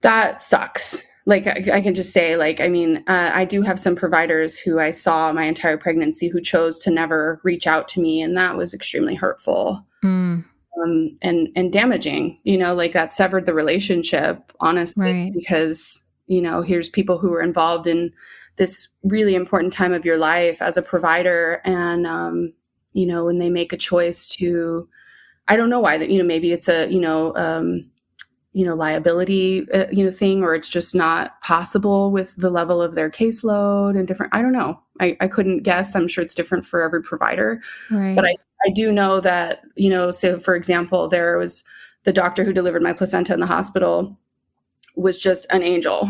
that sucks. Like I can just say, like, I mean, I do have some providers who I saw my entire pregnancy who chose to never reach out to me, and that was extremely hurtful, Mm. and damaging. Like that severed the relationship, honestly, Right. because here's people who were involved in this really important time of your life as a provider, and when they make a choice to, I don't know why, that maybe it's a liability, thing, or it's just not possible with the level of their caseload and different, I don't know. I couldn't guess. I'm sure it's different for every provider, but Right. I do know that, so for example, there was the doctor who delivered my placenta in the hospital was just an angel.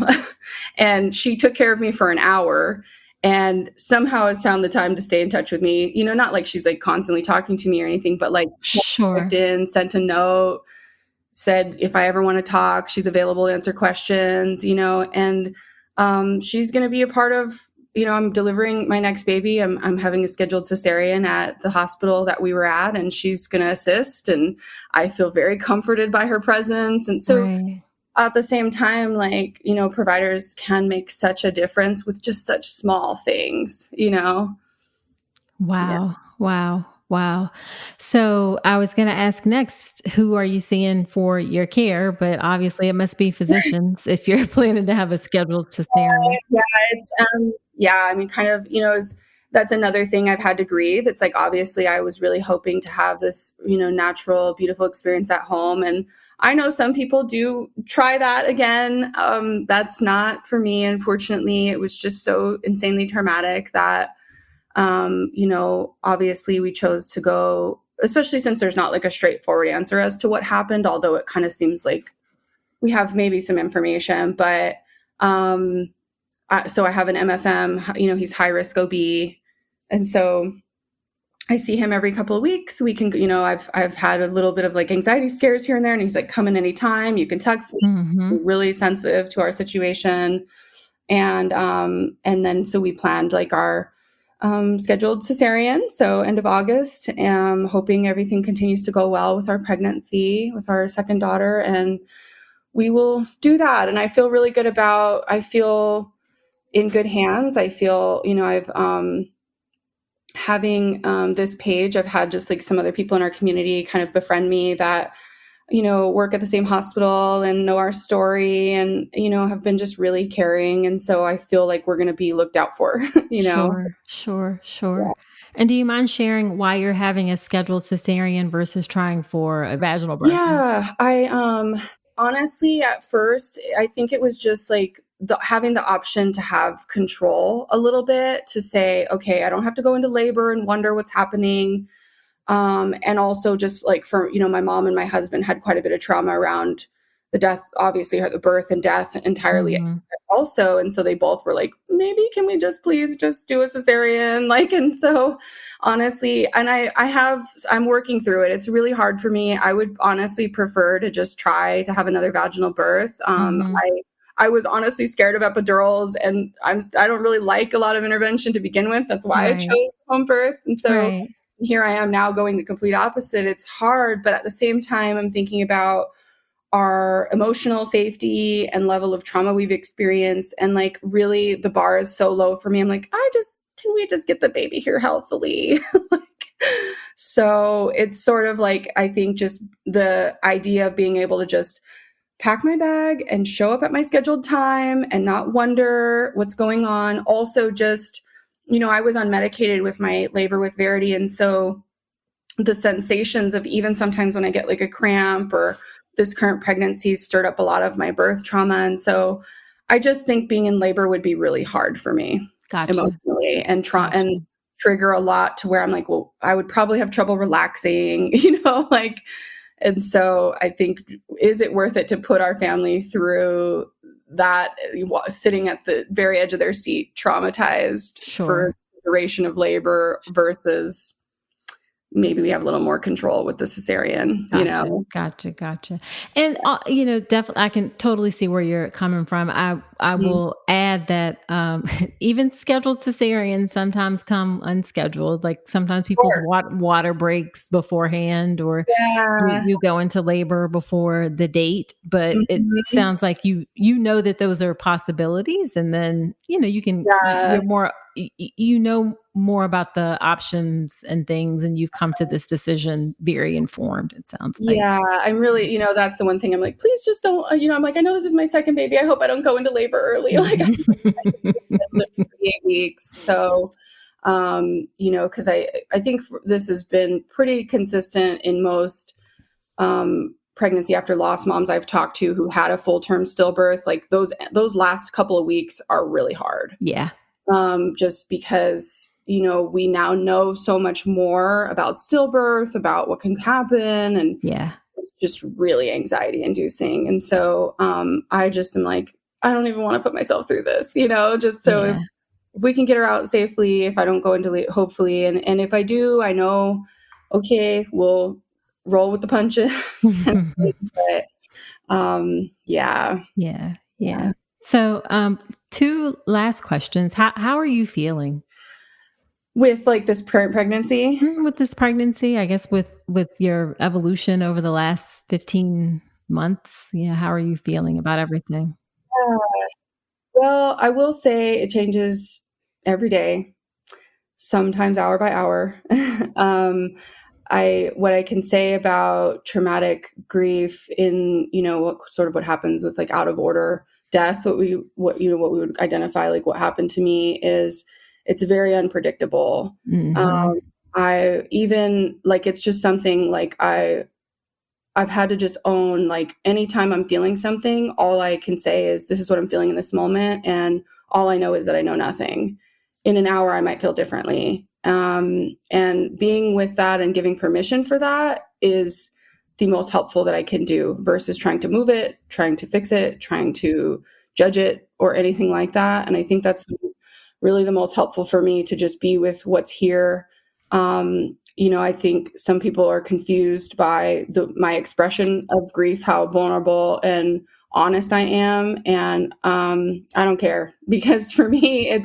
And she took care of me for an hour and somehow has found the time to stay in touch with me. Not like she's like constantly talking to me or anything, but like checked Sure. in, sent a note, said if I ever want to talk, she's available to answer questions, and she's going to be a part of, I'm delivering my next baby. I'm having a scheduled cesarean at the hospital that we were at, and she's going to assist. And I feel very comforted by her presence. And so Right. at the same time, like, providers can make such a difference with just such small things. Yeah. Wow. Wow. Wow. So I was going to ask next, who are you seeing for your care? But obviously, it must be physicians if you're planning to have a scheduled cesarean. Yeah, it's yeah, I mean, kind of, that's another thing I've had to grieve. It's like obviously I was really hoping to have this, natural, beautiful experience at home. And I know some people do try that again. That's not for me, unfortunately. It was just so insanely traumatic that obviously we chose to go, especially since there's not like a straightforward answer as to what happened, although it kind of seems like we have maybe some information, but um so I have an MFM, he's high risk OB. And so I see him every couple of weeks. We can, I've had a little bit of like anxiety scares here and there. And he's like, come in anytime. You can text me. Mm-hmm. We're really sensitive to our situation. And then, so we planned like our, scheduled cesarean. So end of August, hoping everything continues to go well with our pregnancy, with our second daughter. And we will do that. And I feel really good I feel in good hands. I feel, I've, having this page, I've had just like some other people in our community kind of befriend me that, work at the same hospital and know our story and, have been just really caring. And so I feel like we're going to be looked out for, Sure. Sure. Yeah. Sure. And do you mind sharing why you're having a scheduled cesarean versus trying for a vaginal birth? Yeah, I honestly at first I think it was just like having the option to have control a little bit, to say, okay, I don't have to go into labor and wonder what's happening. And also just like for, my mom and my husband had quite a bit of trauma around the death, obviously the birth and death entirely Mhm. also. And so they both were like, maybe can we just please just do a cesarean? Like, and so honestly, and I'm working through it. It's really hard for me. I would honestly prefer to just try to have another vaginal birth. Mhm. I was honestly scared of epidurals, and I don't really like a lot of intervention to begin with. That's why I Right. chose home birth. And so Right. here I am now going the complete opposite. It's hard, but at the same time, I'm thinking about our emotional safety and level of trauma we've experienced. And like, really, the bar is so low for me. I'm like, can we just get the baby here healthily? Like, so it's sort of like, I think just the idea of being able to just pack my bag and show up at my scheduled time and not wonder what's going on. Also, just, I was unmedicated with my labor with Verity. And so the sensations of even sometimes when I get like a cramp or this current pregnancy stirred up a lot of my birth trauma. And so I just think being in labor would be really hard for me Gotcha. emotionally and Gotcha. trigger a lot to where I'm like, well, I would probably have trouble relaxing, like, and so I think, is it worth it to put our family through that, sitting at the very edge of their seat, traumatized for the duration of labor versus maybe we have a little more control with the cesarean, Gotcha. And, definitely, I can totally see where you're coming from. I will add that, even scheduled cesareans sometimes come unscheduled. Like sometimes people's water breaks beforehand, or you go into labor before the date, but it sounds like you know that those are possibilities. And then, you can, you're more, more about the options and things, and you've come to this decision very informed, it sounds like. Yeah, I'm really, that's the one thing I'm like, please just don't, I'm like, I know this is my second baby. I hope I don't go into labor early. Like, I 8 weeks. So, because I think this has been pretty consistent in most pregnancy after loss moms I've talked to who had a full-term stillbirth. Like those last couple of weeks are really hard. Yeah. Just because, we now know so much more about stillbirth, about what can happen. And it's just really anxiety inducing. And so I just am like, I don't even want to put myself through this, just so if we can get her out safely, if I don't go into hopefully. And if I do, I know, okay, we'll roll with the punches. But Yeah. So, 2 last questions. How are you feeling with like this current pregnancy? with this pregnancy? I guess with your evolution over the last 15 months. Yeah. How are you feeling about everything? Well, I will say it changes every day, sometimes hour by hour. What I can say about traumatic grief in, what happens with like out of order death, what we would identify, like what happened to me is it's very unpredictable. I even like, it's just something like I've had to just own, like, anytime I'm feeling something, all I can say is, this is what I'm feeling in this moment. And all I know is that I know nothing. In an hour, I might feel differently. And being with that and giving permission for that is the most helpful that I can do versus trying to move it, trying to fix it, trying to judge it or anything like that. And I think that's really the most helpful for me, to just be with what's here. I think some people are confused by my expression of grief, how vulnerable and honest I am. And I don't care, because for me,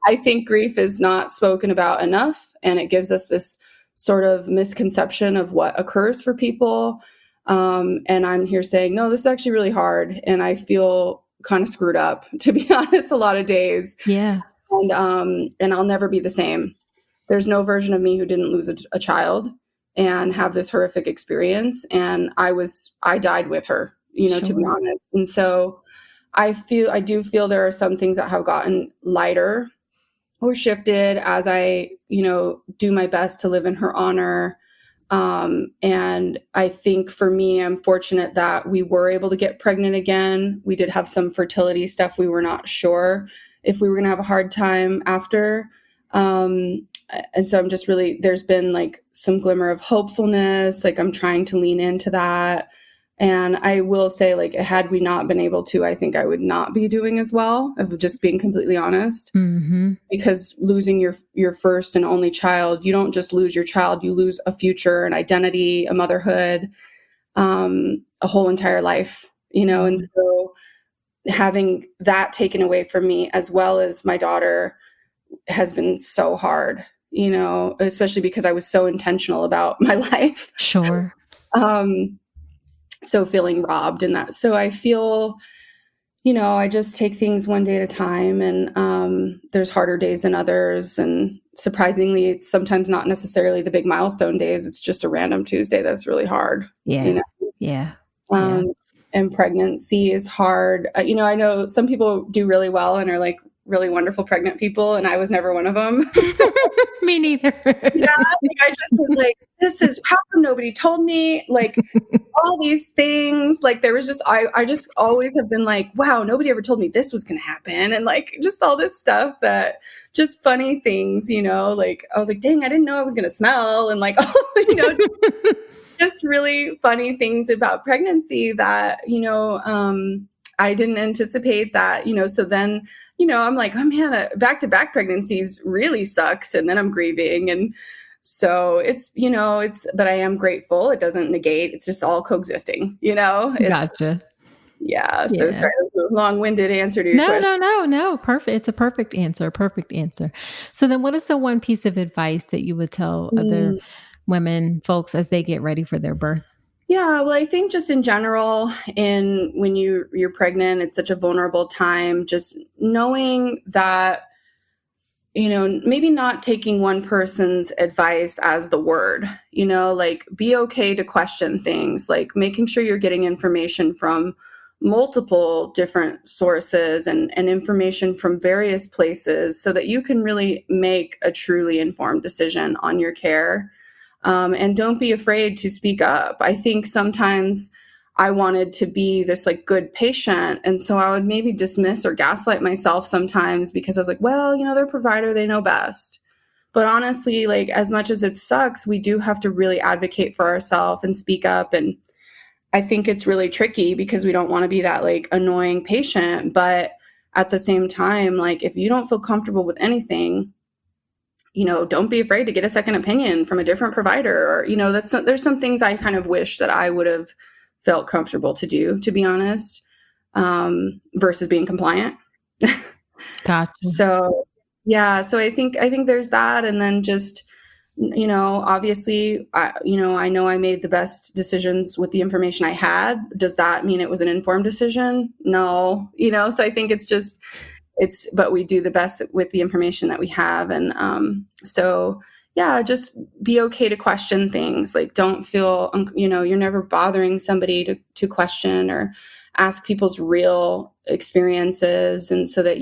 I think grief is not spoken about enough. And it gives us this sort of misconception of what occurs for people. And I'm here saying, no, this is actually really hard. And I feel kind of screwed up, to be honest, a lot of days. Yeah. And I'll never be the same. There's no version of me who didn't lose a child and have this horrific experience. And I died with her, to be honest. And so I do feel there are some things that have gotten lighter or shifted as I, do my best to live in her honor. And I think for me, I'm fortunate that we were able to get pregnant again. We did have some fertility stuff. We were not sure if we were going to have a hard time after. And so I'm just really, there's been like some glimmer of hopefulness. Like I'm trying to lean into that. And I will say, like, had we not been able to, I think I would not be doing as well, of just being completely honest. Because losing your first and only child, you don't just lose your child, you lose a future, an identity, a motherhood, a whole entire life, and so having that taken away from me, as well as my daughter, has been so hard, especially because I was so intentional about my life. Sure. So feeling robbed in that. So I feel, I just take things one day at a time, and there's harder days than others. And surprisingly, it's sometimes not necessarily the big milestone days. It's just a random Tuesday that's really hard. Yeah. Yeah. and pregnancy is hard. I know some people do really well and are like really wonderful pregnant people, and I was never one of them. So, Me neither. yeah, like I just was like, this is how come nobody told me? Like all these things, like there was just I just always have been like, wow, nobody ever told me this was gonna happen, and like just all this stuff that just funny things, like I was like, dang, I didn't know I was gonna smell, and like just really funny things about pregnancy that I didn't anticipate that, so then I'm like, oh man, back-to-back pregnancies really sucks, and then I'm grieving, and so it's but I am grateful. It doesn't negate, it's just all coexisting, it's Gotcha. yeah. So Yeah. sorry, that was a long-winded answer to your question. No. Perfect. It's a perfect answer. Perfect answer. So then what is the one piece of advice that you would tell other women, folks, as they get ready for their birth? Yeah, well, I think just in general, when you're pregnant, it's such a vulnerable time. Just knowing that, maybe not taking one person's advice as the word, like be okay to question things, like making sure you're getting information from multiple different sources and information from various places so that you can really make a truly informed decision on your care. And don't be afraid to speak up. I think sometimes I wanted to be this like good patient. And so I would maybe dismiss or gaslight myself sometimes because I was like, well, their provider, they know best. But honestly, like as much as it sucks, we do have to really advocate for ourselves and speak up. And I think it's really tricky because we don't want to be that like annoying patient. But at the same time, like if you don't feel comfortable with anything, don't be afraid to get a second opinion from a different provider, or, there's some things I kind of wish that I would have felt comfortable to do, to be honest, versus being compliant. Gotcha. So, yeah, so I think there's that. And then just, obviously, I know I made the best decisions with the information I had. Does that mean it was an informed decision? No, so I think but we do the best with the information that we have. And so, yeah, just be okay to question things. Like, don't feel, you're never bothering somebody to question or ask people's real experiences. And so that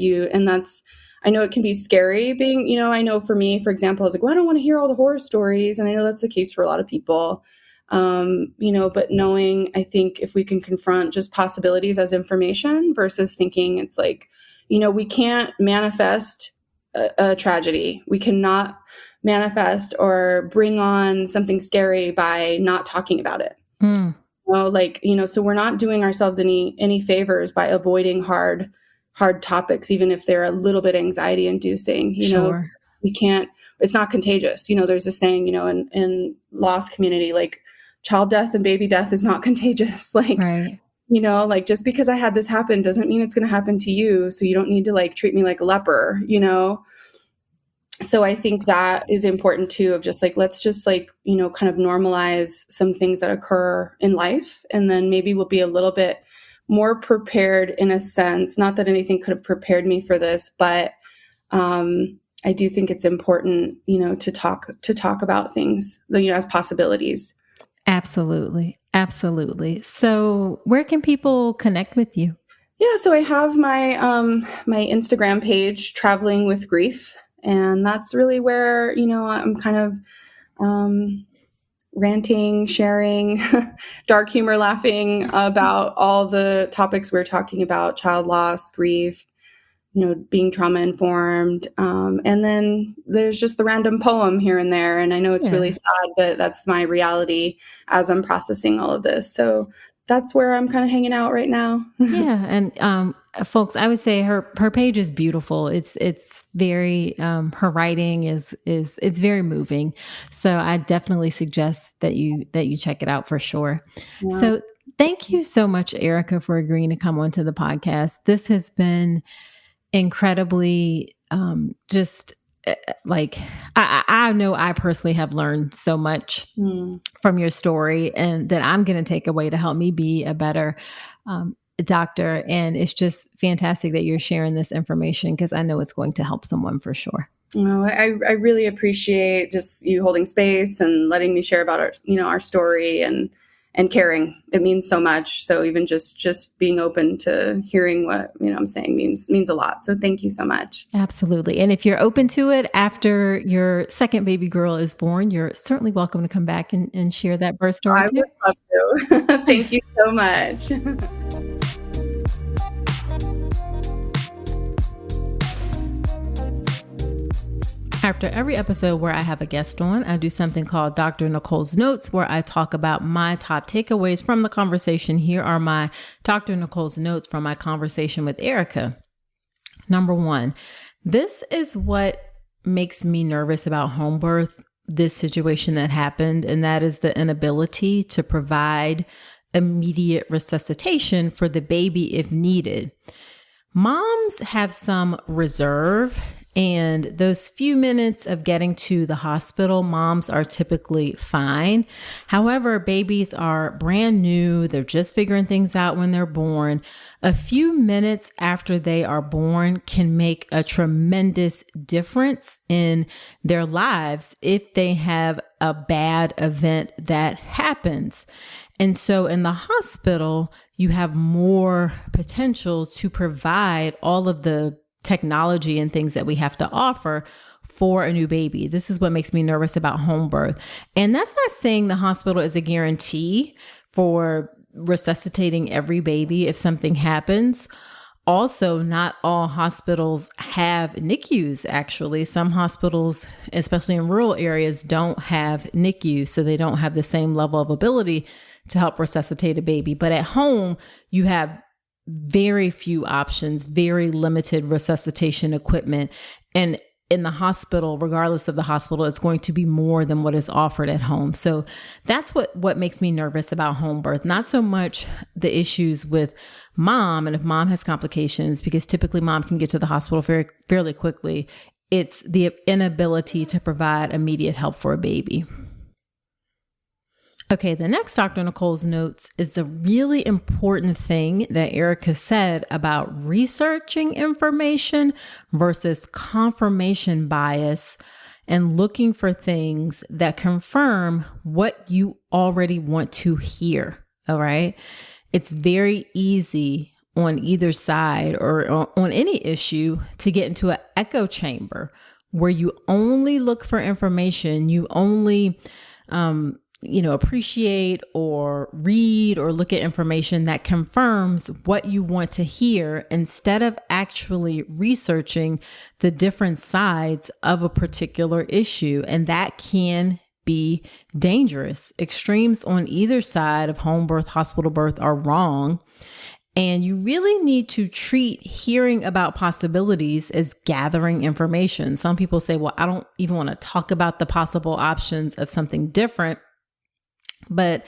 I know it can be scary being, I know for me, for example, I was like, well, I don't want to hear all the horror stories. And I know that's the case for a lot of people. But knowing, I think if we can confront just possibilities as information versus thinking it's like, we can't manifest a tragedy. We cannot manifest or bring on something scary by not talking about it. So we're not doing ourselves any favors by avoiding hard topics, even if they're a little bit anxiety inducing. Sure. We can't, it's not contagious. There's a saying, in loss community, like child death and baby death is not contagious. Like, right. Like just because I had this happen doesn't mean it's going to happen to you. So you don't need to like treat me like a leper, So I think that is important too, of just like, let's just like, kind of normalize some things that occur in life. And then maybe we'll be a little bit more prepared in a sense, not that anything could have prepared me for this, but I do think it's important, to talk about things, as possibilities. Absolutely. Absolutely. So where can people connect with you? Yeah, so I have my my Instagram page, Traveling with Grief, and that's really where, I'm kind of ranting, sharing, dark humor, laughing about all the topics we're talking about: child loss, grief, being trauma informed. And then there's just the random poem here and there. And I know it's really sad, but that's my reality as I'm processing all of this. So that's where I'm kind of hanging out right now. Yeah. And folks, I would say her page is beautiful. It's very her writing is it's very moving. So I definitely suggest that you check it out for sure. Yeah. So thank you so much, Erica, for agreeing to come onto the podcast. This has been incredibly just like I know I personally have learned so much from your story, and that I'm going to take away to help me be a better doctor. And it's just fantastic that you're sharing this information, because I know it's going to help someone for sure. I really appreciate just you holding space and letting me share about our story and and caring. It means so much. So even just being open to hearing what, I'm saying means a lot. So thank you so much. Absolutely. And if you're open to it after your second baby girl is born, you're certainly welcome to come back and share that birth story I too. would love to. Thank you so much. After every episode where I have a guest on, I do something called Dr. Nicole's Notes, where I talk about my top takeaways from the conversation. Here are my Dr. Nicole's notes from my conversation with Erica. Number 1, this is what makes me nervous about home birth, this situation that happened, and that is the inability to provide immediate resuscitation for the baby if needed. Moms have some reserve, and those few minutes of getting to the hospital, moms are typically fine. However, babies are brand new. They're just figuring things out when they're born. A few minutes after they are born can make a tremendous difference in their lives if they have a bad event that happens. And so in the hospital, you have more potential to provide all of the technology and things that we have to offer for a new baby. This is what makes me nervous about home birth. And that's not saying the hospital is a guarantee for resuscitating every baby if something happens. Also, not all hospitals have NICUs, actually. Some hospitals, especially in rural areas, don't have NICUs, so they don't have the same level of ability to help resuscitate a baby. But at home, you have very few options, very limited resuscitation equipment. And in the hospital, regardless of the hospital, it's going to be more than what is offered at home. So that's what makes me nervous about home birth. Not so much the issues with mom and if mom has complications, because typically mom can get to the hospital fairly quickly. It's the inability to provide immediate help for a baby. Okay, the next Dr. Nicole's notes is the really important thing that Erica said about researching information versus confirmation bias and looking for things that confirm what you already want to hear. All right. It's very easy on either side or on any issue to get into an echo chamber where you only look for information, you only, appreciate or read or look at information that confirms what you want to hear instead of actually researching the different sides of a particular issue. And that can be dangerous. Extremes on either side of home birth, hospital birth are wrong. And you really need to treat hearing about possibilities as gathering information. Some people say, well, I don't even want to talk about the possible options of something different. But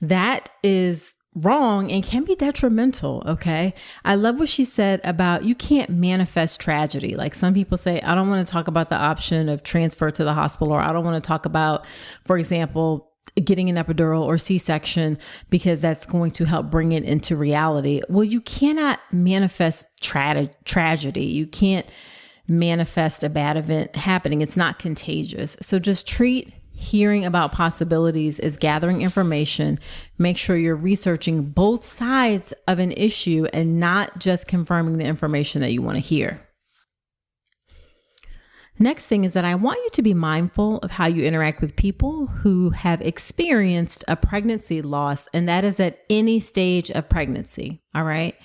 that is wrong and can be detrimental. Okay. I love what she said about you can't manifest tragedy. Like some people say, I don't want to talk about the option of transfer to the hospital, or I don't want to talk about, for example, getting an epidural or C-section because that's going to help bring it into reality. Well, you cannot manifest tragedy. You can't manifest a bad event happening. It's not contagious. So just treat hearing about possibilities is gathering information. Make sure you're researching both sides of an issue and not just confirming the information that you want to hear. Next thing is that I want you to be mindful of how you interact with people who have experienced a pregnancy loss, and that is at any stage of pregnancy. All right.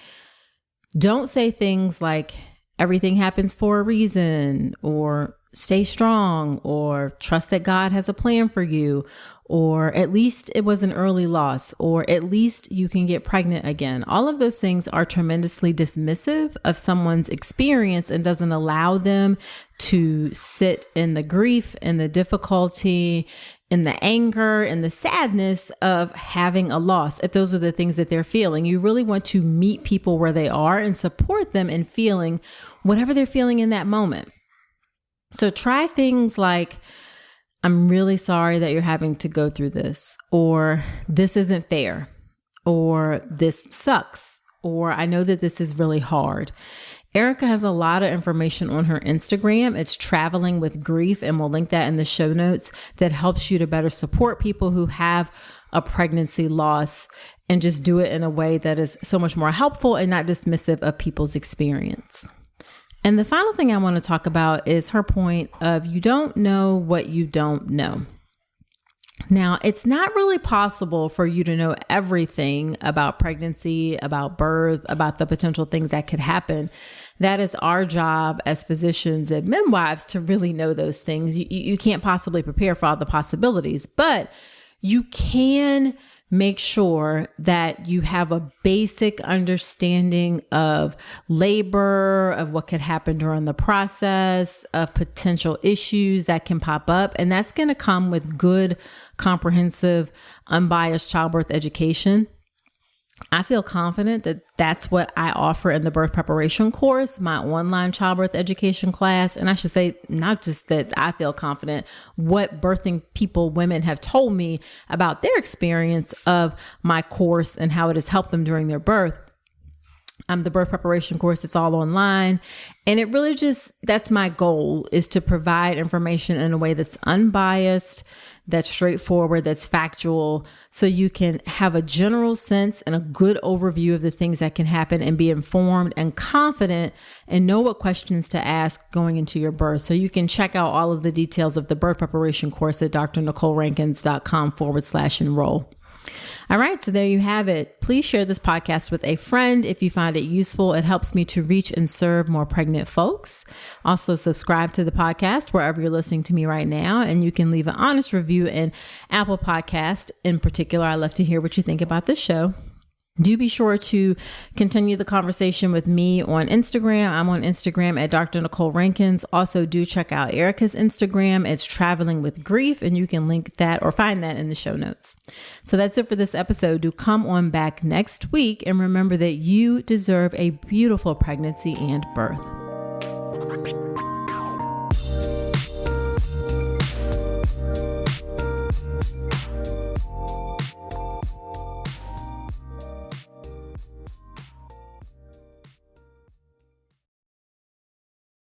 Don't say things like everything happens for a reason, or stay strong, or trust that God has a plan for you, or at least it was an early loss, or at least you can get pregnant again. All of those things are tremendously dismissive of someone's experience and doesn't allow them to sit in the grief and the difficulty and the anger and the sadness of having a loss. If those are the things that they're feeling, you really want to meet people where they are and support them in feeling whatever they're feeling in that moment. So try things like, I'm really sorry that you're having to go through this, or this isn't fair, or this sucks, or I know that this is really hard. Erica has a lot of information on her Instagram. It's Traveling with Grief, and we'll link that in the show notes, that helps you to better support people who have a pregnancy loss and just do it in a way that is so much more helpful and not dismissive of people's experience. And the final thing I want to talk about is her point of you don't know what you don't know. Now, it's not really possible for you to know everything about pregnancy, about birth, about the potential things that could happen. That is our job as physicians and midwives to really know those things. You can't possibly prepare for all the possibilities, but you can make sure that you have a basic understanding of labor, of what could happen during the process, of potential issues that can pop up. And that's going to come with good, comprehensive, unbiased childbirth education. I feel confident that that's what I offer in the birth preparation course, my online childbirth education class. And I should say, not just that I feel confident, what birthing people, women have told me about their experience of my course and how it has helped them during their birth. The birth preparation course, it's all online. And it really that's my goal, is to provide information in a way that's unbiased, that's straightforward, that's factual, so you can have a general sense and a good overview of the things that can happen and be informed and confident and know what questions to ask going into your birth. So you can check out all of the details of the birth preparation course at drnicolerankins.com/enroll. All right, so there you have it. Please share this podcast with a friend if you find it useful. It helps me to reach and serve more pregnant folks. Also, subscribe to the podcast wherever you're listening to me right now, and you can leave an honest review in Apple Podcast. In particular, I love to hear what you think about this show. Do be sure to continue the conversation with me on Instagram. I'm on Instagram at Dr. Nicole Rankins. Also, do check out Erica's Instagram. It's Traveling with Grief, and you can link that or find that in the show notes. So that's it for this episode. Do come on back next week, and remember that you deserve a beautiful pregnancy and birth.